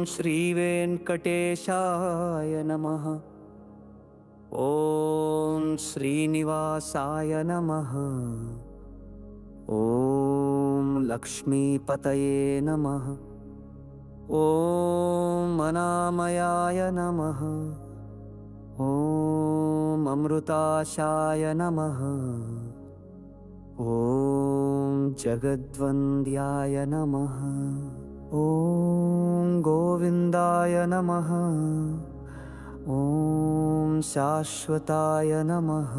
श्रीवेंकटेशाय नमः। ॐ श्रीनिवासाय नमः। ॐ लक्ष्मीपतये नमः। ॐ अनामयाय नमः। ॐ अमृताशाय नमः। ॐ जगद्वन्द्याय नमः। ॐ गोविन्दाय नमः। ॐ शाश्वताय नमः।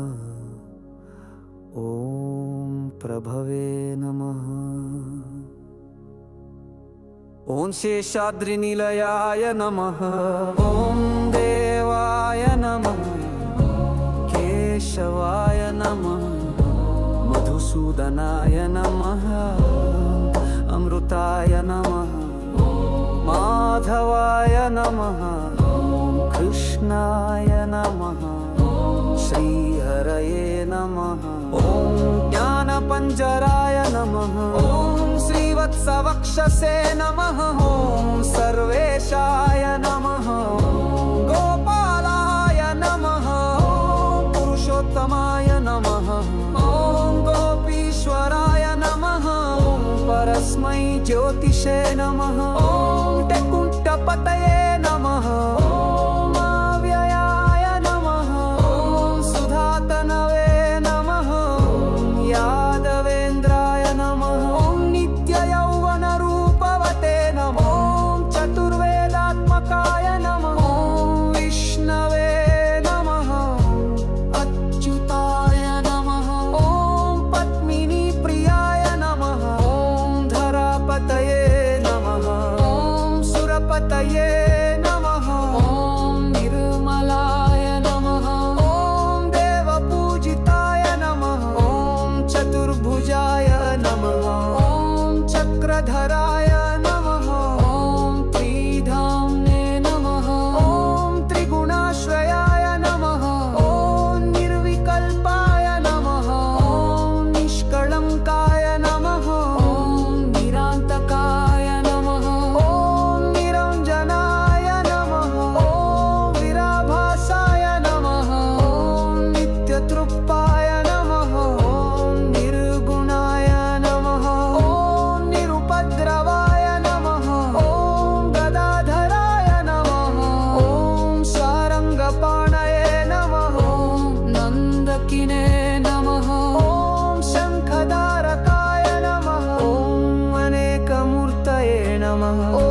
ॐ प्रभवे नमः। ॐ शेषाद्रिनिलयाय नमः। ॐ देवाय नमः। केशवाय नमः। मधुसूदनाय नमः। अमृताय नमः। माधवाय नमः। कृष्णाय नमः। श्रीहरये नमः। ॐ ज्ञानपञ्जराय नमः। ॐ श्रीवत्सवक्षसे नमः। ॐ सर्वेशाय नमः। गोपालाय नमः। पुरुषोत्तमाय नमः। ॐ गोपीश्वराय नमः। परस्मै ज्योतिषे नमः। ॐ टेकुण्ठपतये नमः। ॐ अव्ययाय नमः। ॐ सुधातनवे नमः। यादवेन्द्राय नमः। ॐ नित्ययौवनरूपवते नमः। ॐ चतुर्वेदात्मकाय नमः। ॐ विष्णवे नमः। अच्युताय नमः। ॐ पद्मिनीप्रियाय नमः। ॐ धरापतये नमः। ॐ सुरपतये नमः। ॐ निर्मलाय नमः। ॐ देवपूजिताय नमः। ॐ चतुर्भुजाय नमः। ॐ चक्रधराय नमः। ॐ त्रिधाम्ने नमः। ॐ त्रिगुणाश्रयाय नमः। ॐ निर्विकल्पाय नमः। ॐ निष्कळङ्काय नमः। ॐ निरान्तकाय नमः। ॐ निरञ्जनाय नमः। ॐ विराभासाय नमः। ॐ नित्यतृप्ताय नमः। ॐ निर्गुणाय नमः। ॐ निरुपद्रवाय नमः। ॐ गदाधराय नमः। ॐ सारङ्गपाणये नमः। ॐ नन्दकिने नमः। ॐ शङ्खधारकाय नमः। ॐ अनेकमूर्तये नमः। ॐ